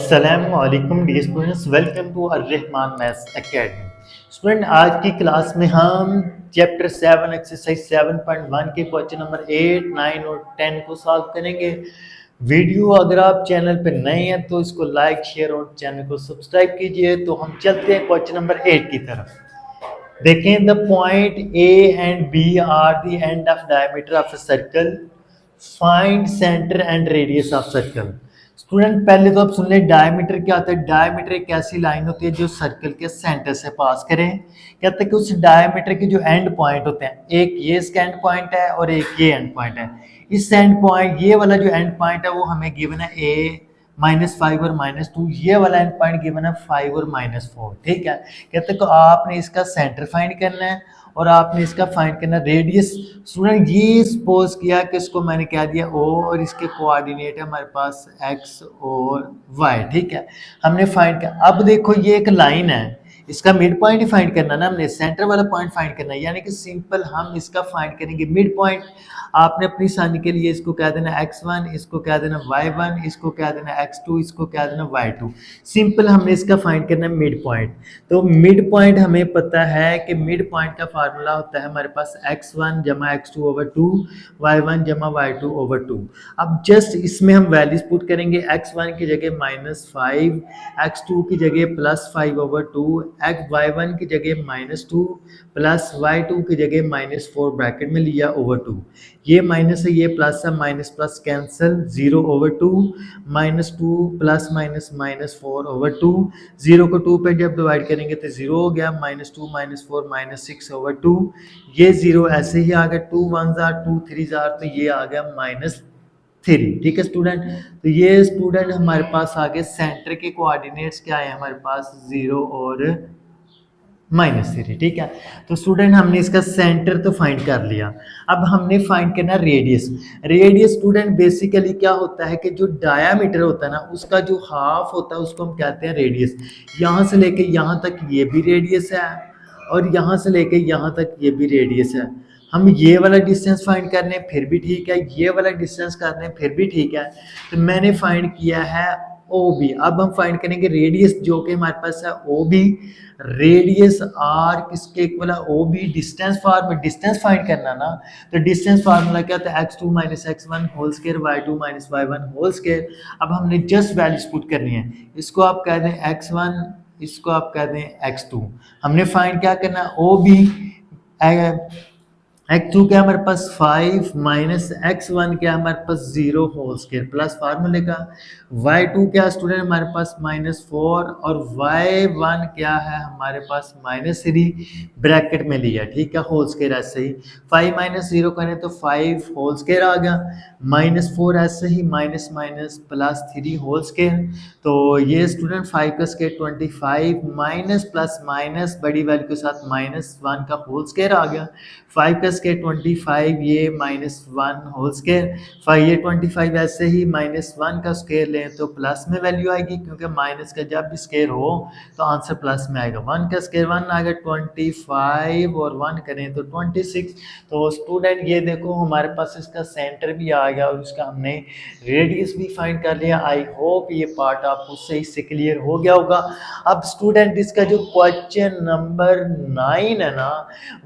अस्सलामुअलैकुम dear students, welcome to Arrahman maths academy. Student, आज की क्लास में हम चैप्टर 7 एक्सरसाइज 7.1 के क्वेश्चन नंबर 8, 9 और 10 को सॉल्व करेंगे। वीडियो अगर आप चैनल पर नए हैं तो इसको लाइक, शेयर और चैनल को सब्सक्राइब कीजिए। तो हम चलते हैं क्वेश्चन नंबर 8 की तरफ। देखें, the point A and B are the end of diameter of a circle, find centre and radius of circle. Student, पहले तो आप सुन लें डायमीटर क्या होता है। डायमीटर एक ऐसी लाइन होती है जो सर्कल के सेंटर से पास करें। कहते हैं कि उस डायमीटर के जो एंड पॉइंट होते हैं, एक ये इसका एंड पॉइंट है और एक ये एंड पॉइंट है। इस एंड पॉइंट, ये वाला जो एंड पॉइंट है वो हमें गिवन है ए -5 और -2। ये वाला एंड पॉइंट गिवन है 5 और -4। ठीक है, कहते हैं कि आपने इसका सेंटर फाइंड करना है और आपने इसका फाइंड करना रेडियस। स्टूडेंट, ये सपोज किया कि इसको मैंने क्या दिया ओ, और इसके कोऑर्डिनेट है हमारे पास एक्स और वाई। ठीक है, हमने फाइंड किया। अब देखो, ये एक लाइन है, इसका मिड पॉइंट ही फाइंड करना ना, हमने सेंटर वाला पॉइंट फाइंड करना है। यानी कि सिंपल हम इसका फाइंड करेंगे मिड पॉइंट। आपने अपनी आसानी के लिए इसको कह देना x1, इसको कह देना y1, इसको कह देना x2, इसको कह देना y2। सिंपल हमने इसका फाइंड करना है मिड पॉइंट। तो मिड पॉइंट हमें पता है कि मिड पॉइंट का फार्मूला होता है हमारे पास x1 जमा x2/2, y1 जमा y2/2। अब जस्ट इसमें हम वैल्यूज पुट करेंगे। x1 की जगह -5, x2 की जगह +5/2, y1 की जगह -2 प्लस y2 की जगह -4 ब्रैकेट में लिया /2। ये माइनस है, ये प्लस है, minus plus cancel, 0/2, -2 plus minus -4/2। 0 को 2 पे जब डिवाइड करेंगे तो 0 हो गया, -2 -4 -6/2। ये 0 ऐसे ही आ गया, 2 1 जार 2 3 जार, तो ये आ गया -3। ठीक है स्टूडेंट, तो ये स्टूडेंट हमारे पास आगे सेंटर के कोऑर्डिनेट्स क्या है हमारे पास, 0 और -3। ठीक है, तो स्टूडेंट हमने इसका सेंटर तो फाइंड कर लिया। अब हमने फाइंड करना रेडियस। रेडियस स्टूडेंट बेसिकली क्या होता है कि जो डायामीटर होता है ना, उसका जो हाफ होता है उसको हम कहते हैं रेडियस। यहाँ से लेके यहाँ तक ये भी रेडियस है और यहाँ से लेके यहाँ तक ये भी रेडियस है। हम ये वाला डिस्टेंस फाइंड कर लें फिर भी ठीक है, ये वाला डिस्टेंस कर लें फिर भी ठीक है। तो मैंने फाइंड किया है ओ बी। अब हम फाइंड करेंगे रेडियस, जो कि हमारे पास है ओ बी। रेडियस आर किसके इक्वल है, O B. Distance formula, distance find करना ना, तो डिस्टेंस फार्मूला क्या होता है, x2 - x1 whole square, y2 - y1 whole square. अब हमने जस्ट वैल्यूज पुट करनी है। इसको आप कह दें x1, इसको आप कह दें x2। हमने फाइंड क्या करना है, ओ बी। x2 क्या हमारे पास 5 माइनस x1 क्या हमारे पास 0 होल स्क्वायर प्लस फार्मूले का। y2 क्या स्टूडेंट हमारे पास -4 और y1 क्या है हमारे पास -3 ब्रैकेट में लिया। ठीक है, होल स्क्वायर ऐसे ही 5 - 0 करें तो 5 होल स्क्वायर आ गया, -4 ऐसे ही minus minus plus 3 whole square. तो ये स्टूडेंट 5 का स्क्वायर 25 माइनस प्लस माइनस बड़ी वैल्यू के साथ -1 का होल स्क्वायर आ गया। 5 का स्क्वायर 25, ये -1 होल स्क्वायर। 5 ये 25 ऐसे ही -1 का स्क्वायर लें तो प्लस में वैल्यू आएगी, क्योंकि माइनस का जब भी स्क्वायर हो तो आंसर प्लस में आएगा। 1 का स्क्वायर 1 आ गया, 25 और 1 करें तो 26। तो स्टूडेंट ये देखो हमारे पास इसका सेंटर भी आ गया और इसका हमने रेडियस भी फाइंड कर लिया। आई होप ये पार्ट आपको सही से क्लियर हो गया होगा। अब स्टूडेंट इसका जो क्वेश्चन नंबर 9 है ना,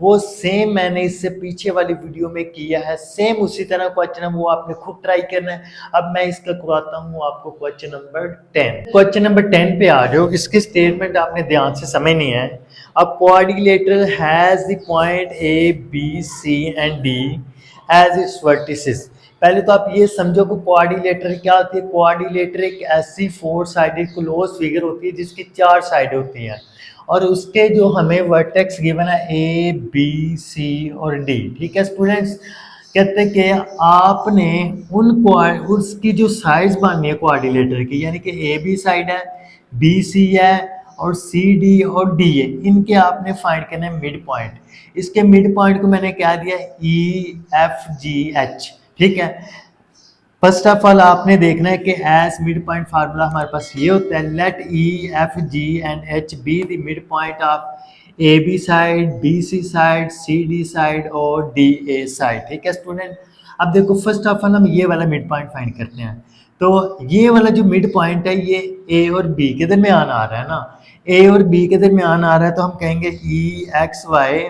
वो सेम मैंने इससे पीछे वाली वीडियो में किया है, सेम उसी तरह क्वेश्चन है, वो आपने खुद ट्राई करना है। अब मैं इसका करवाता हूँ आपको क्वेश्चन नंबर 10। क्वेश्चन नंबर 10 पे आ जाओ। इसकी स्टेटमेंट आपने ध्यान से समझनी है। अब coordinator has the point A B C and D as its vertices. पहले तो आप ये समझो कि कोऑर्डिनेटर क्या होती है। कोऑर्डिनेटर एक ऐसी 4 साइडेड क्लोज फिगर होती है जिसकी 4 साइडें होती हैं और उसके जो हमें वर्टेक्स गिवन है ए बी सी और डी। ठीक है स्टूडेंट्स, कहते हैं कि आपने उसकी जो साइड्स बननी है कोऑर्डिनेटर की, यानी कि ए बी साइड है, बी सी है और सी डी और डी है, इनके आपने फाइंड करना है मिड पॉइंट। इसके मिड पॉइंट को मैंने क्या दिया, ई एफ जी एच। ठीक है, फर्स्ट ऑफ ऑल आपने देखना है कि एज मिड पॉइंट फार्मूला हमारे पास ये होता है, let E F G and H be the mid point of A B side, B C side, C D side और डी ए साइड। ठीक है स्टूडेंट, अब देखो फर्स्ट ऑफ ऑल हम ये वाला मिड पॉइंट फाइंड करते हैं। तो ये वाला जो मिड पॉइंट है ये ए और बी के दरमियान आ रहा है ना, ए और बी के दरमियान आ रहा है, तो हम कहेंगे ई एक्स वाई,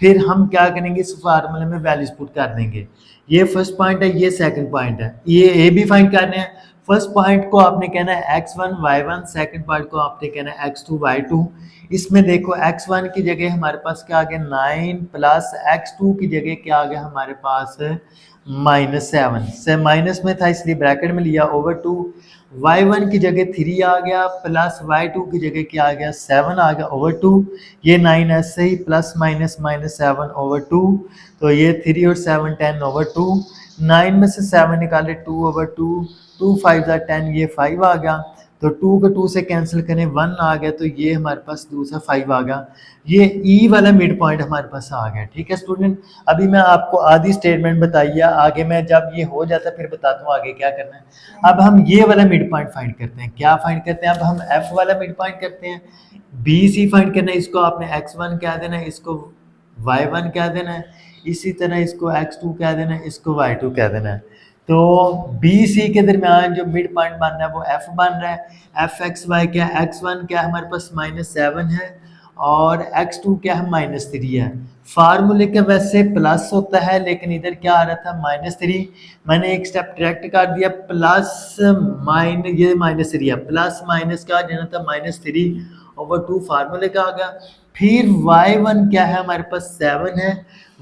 फिर हम क्या करेंगे इस फार्मूले में वैल्यूज पुट कर देंगे। ये फर्स्ट पॉइंट है, ये सेकंड पॉइंट है, ये ए बी फाइंड करने हैं। फर्स्ट पॉइंट को आपने कहना है x1 y1, सेकंड पॉइंट को आपने कहना है x2 y2। इसमें देखो x1 की जगह हमारे पास क्या आ गया 9 प्लस x2 की जगह क्या आ गया हमारे पास -7 से माइनस में था इसलिए ब्रैकेट में लिया ओवर 2। y1 की जगह 3 आ गया प्लस y2 की जगह क्या आ गया 7 आ गया ओवर 2। ये 9 ऐसे ही प्लस माइनस -7 ओवर 2, तो ये 3 और 7 10 ओवर 2। 9 में से 7 निकाले 2 ओवर 2, 2 5 10, ये 5 आ गया, तो 2 को 2 से कैंसिल करें 1 आ गया, तो ये हमारे पास दूसरा 5 आ गया। ये ई वाला मिड पॉइंट हमारे पास आ गया। ठीक है स्टूडेंट, अभी मैं आपको आधी स्टेटमेंट बताइए, आगे मैं जब ये हो जाता है फिर बताता हूँ आगे क्या करना है। अब हम ये वाला मिड पॉइंट फाइंड करते हैं। क्या फाइंड करते हैं? अब हम एफ वाला मिड पॉइंट करते हैं। बी सी फाइंड करना है, इसको आपने x1 कह देना है, इसको y1 कह देना है, इसी तरह इसको x2 कह देना है, इसको y2 कह देना है। तो बी सी के दरमियान जो मिड पॉइंट बन रहा है वो एफ बन रहा है। एफ एक्स वाई क्या है, x1 क्या हमारे पास -7 है और x2 क्या है -3 है। फार्मूले का वैसे प्लस होता है लेकिन इधर क्या आ रहा था -3, मैंने एक स्टेप डायरेक्ट कर दिया, प्लस माइनस ये -3 है, प्लस माइनस क्या जाना था -3 ओवर 2 फार्मूले का आ गया। फिर y1 क्या है हमारे पास 7 है,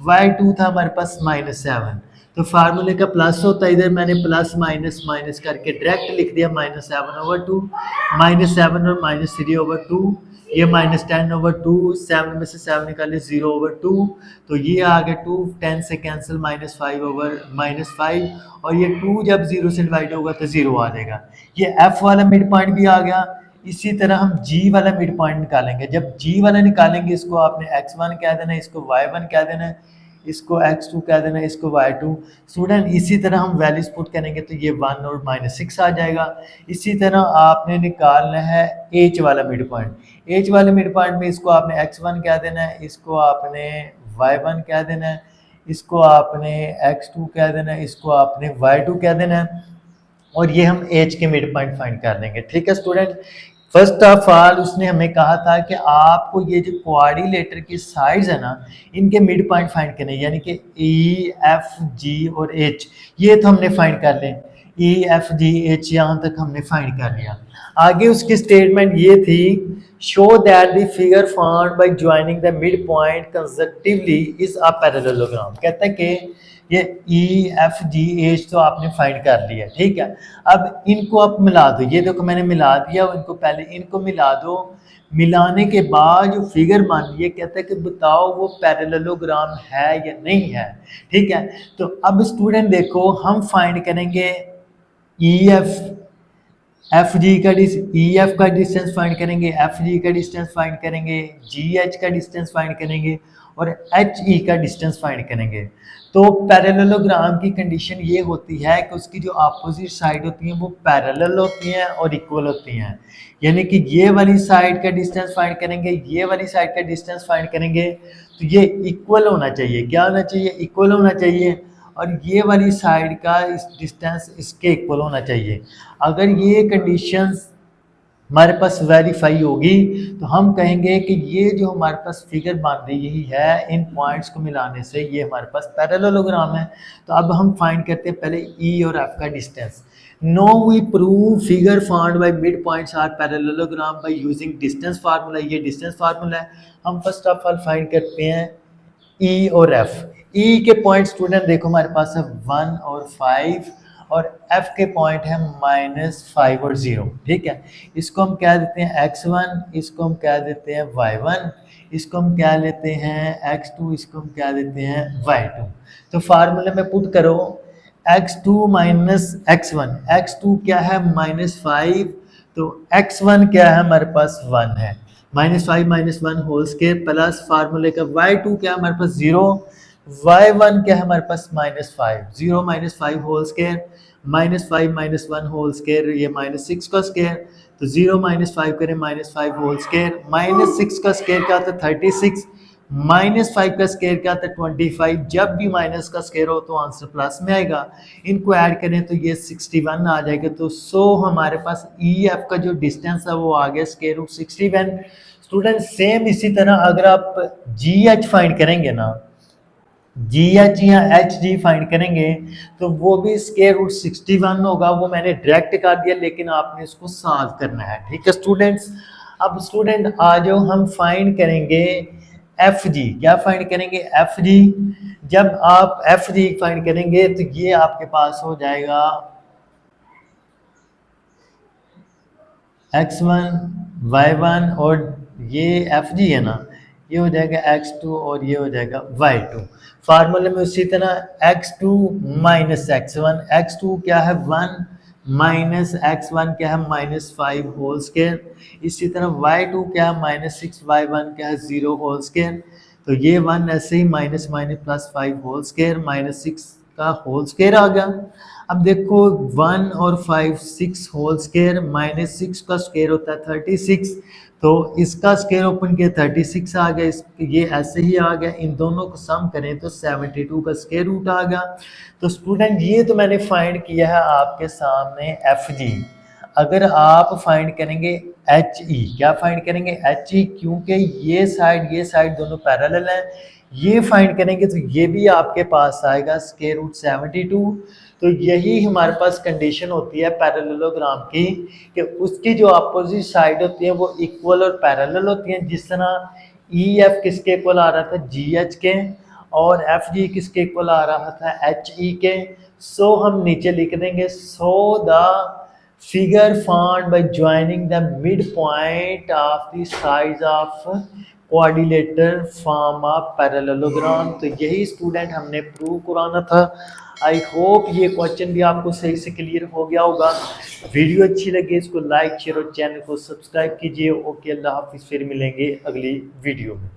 y2 था हमारे पास -7, तो फार्मूले का प्लस होता है, इधर मैंने प्लस माइनस माइनस करके डायरेक्ट लिख दिया -7 ओवर 2, -7 और -3 ओवर 2, ये -10 ओवर 2, 7 में से 7 निकाले 0 ओवर 2, तो ये आ गया 2, 10 से कैंसिल -5 ओवर -5, और ये 2 जब 0 से डिवाइड होगा तो 0 आ जाएगा। ये एफ वाला मिड पॉइंट भी आ गया। इसी तरह हम जी वाला मिड पॉइंट निकालेंगे। जब जी वाला निकालेंगे इसको आपने x1 कह देना है, इसको y1 कह देना है, इसको x2 कह देना है, इसको y2। स्टूडेंट इसी तरह हम वैल्यूज पुट करेंगे तो ये 1 और -6 आ जाएगा। इसी तरह आपने निकालना है h वाला मिड पॉइंट। h वाले मिड पॉइंट में इसको आपने x1 कह देना है, इसको आपने y1 कह देना है, इसको आपने x2 कह देना है, इसको आपने y2 कह देना है, और ये हम एच के मिड पॉइंट फाइंड कर लेंगे। ठीक है स्टूडेंट, फर्स्ट ऑफ ऑल उसने हमें कहा था कि आपको ये जो कोऑर्डिनेटर की साइड्स है ना, इनके मिड पॉइंट फाइंड करने, यानी कि ई एफ जी और एच, ये तो हमने फाइंड कर लें। ई एफ जी एच यहाँ तक हमने फाइंड कर लिया। आगे उसकी स्टेटमेंट ये थी, show that the figure found by joining the mid point consecutively is a parallelogram. कहता है कि ये ई एफ जी एच तो आपने फाइंड कर लिया, ठीक है। अब इनको आप मिला दो, ये देखो मैंने मिला दिया, इनको पहले इनको मिला दो, मिलाने के बाद जो फिगर बन रही है कहता है कि बताओ वो पैरेललोग्राम है या नहीं है। ठीक है, तो अब स्टूडेंट देखो हम फाइंड करेंगे ई एफ जी का ई एफ का डिस्टेंस फाइंड करेंगे, एफ जी का डिस्टेंस फाइंड करेंगे, जी एच का डिस्टेंस फाइंड करेंगे और एच ई का डिस्टेंस फाइंड करेंगे। तो पैरेललोग्राम की कंडीशन ये होती है कि उसकी जो अपोजिट साइड होती हैं वो पैरेलल होती हैं और इक्वल होती हैं, यानी कि ये वाली साइड का डिस्टेंस फाइंड करेंगे, ये वाली साइड का डिस्टेंस फाइंड करेंगे, तो ये इक्वल होना चाहिए। क्या होना चाहिए? इक्वल होना चाहिए। और ये वाली साइड का इस डिस्टेंस इसके इक्वल होना चाहिए। अगर ये कंडीशंस हमारे पास वेरीफाई होगी तो हम कहेंगे कि ये जो हमारे पास फिगर बन रही है इन पॉइंट्स को मिलाने से ये हमारे पास पैरेललोग्राम है। तो अब हम फाइंड करते हैं पहले ई और एफ का distance. No we prove figure found by mid points are parallelogram by using distance formula. ये डिस्टेंस फार्मूला है। हम फर्स्ट ऑफ ऑल फाइंड करते हैं ई और एफ। ई के पॉइंट स्टूडेंट देखो हमारे पास है 1 और 5 और f के पॉइंट है -5 और 0। ठीक है, इसको हम कह देते हैं x1, इसको हम कह देते हैं y1, इसको हम कह लेते हैं x2, इसको हम कह देते हैं y2। तो फार्मूले में पुट करो x2 माइनस x1, x2 क्या है -5, तो x1 क्या है हमारे पास 1 है, -5 - 1 होल स्क्वायर प्लस फार्मूले का y2 क्या है हमारे पास 0, y1 क्या है हमारे पास -5, 0 - 5 होल स्क्वायर, -5 - 1 होल स्क्वायर, ये -6 का स्क्वायर, तो 0 - 5 करें -5 होल स्क्वायर, -6 का स्क्वायर क्या होता है 36, -5 का स्केयर क्या था 25। जब भी माइनस का स्केयर हो तो आंसर प्लस में आएगा। इनको ऐड करें तो ये 61 आ जाएगा। तो हमारे पास ई एफ का जो डिस्टेंस है वो आ गया स्केयर रूट 61। स्टूडेंट सेम इसी तरह अगर आप जी एच फाइंड करेंगे ना, जी एच या एच जी फाइंड करेंगे तो वो भी स्केयर रूट 61 होगा। वो मैंने डायरेक्ट कर दिया, लेकिन आपने इसको सॉल्व करना है। ठीक है स्टूडेंट्स। अब स्टूडेंट आ जाओ, हम फाइंड करेंगे एफ जी। क्या फाइंड करेंगे? F G. जब आप एफ जी फाइंड करेंगे तो ये आपके पास हो जाएगा x1 y1 और ये एफ जी है ना, ये हो जाएगा x2 और ये हो जाएगा y2। फार्मूले में उसी तरह x2 माइनस x1, x2 क्या है 1 माइनस x1 क्या है -5 होल स्केयर। इसी तरह y2 क्या है -6, y1 क्या है 0 होल स्केयर। तो ये 1 ऐसे ही minus minus plus 5 whole square, -6 का होल स्केयर आ गया। अब देखो 1 और 5 6 होल स्केयर, -6 का स्केयर होता है 36। तो इसका स्केयर ओपन किया 36 आ गया, ये ऐसे ही आ गया। इन दोनों को सम करें तो 72 का स्केयर रूट आ गया। तो स्टूडेंट ये तो मैंने फाइंड किया है आपके सामने एफ जी। अगर आप फाइंड करेंगे एच ई, क्या फाइंड करेंगे? एच ई, क्योंकि ये साइड दोनों पैरेलल हैं। ये फाइंड करेंगे तो ये भी आपके पास आएगा स्केयर रूट 72। तो यही हमारे पास कंडीशन होती है पैरेललोग्राम की, कि उसकी जो अपोजिट साइड होती है वो इक्वल और पैरेलल होती हैं। जिस तरह ई एफ किसके इक्वल आ रहा था? जी एच के, और एफ जी किसके इक्वल आ रहा था? एच ई के। सो हम नीचे लिख देंगे, so the figure found by joining the midpoint of the sides of quadrilateral form a parallelogram। तो यही स्टूडेंट हमने प्रूव कराना था। आई होप ये क्वेश्चन भी आपको सही से क्लियर हो गया होगा। वीडियो अच्छी लगी इसको लाइक शेयर और चैनल को सब्सक्राइब कीजिए। ओके, अल्लाह हाफिज़, फिर मिलेंगे अगली वीडियो में।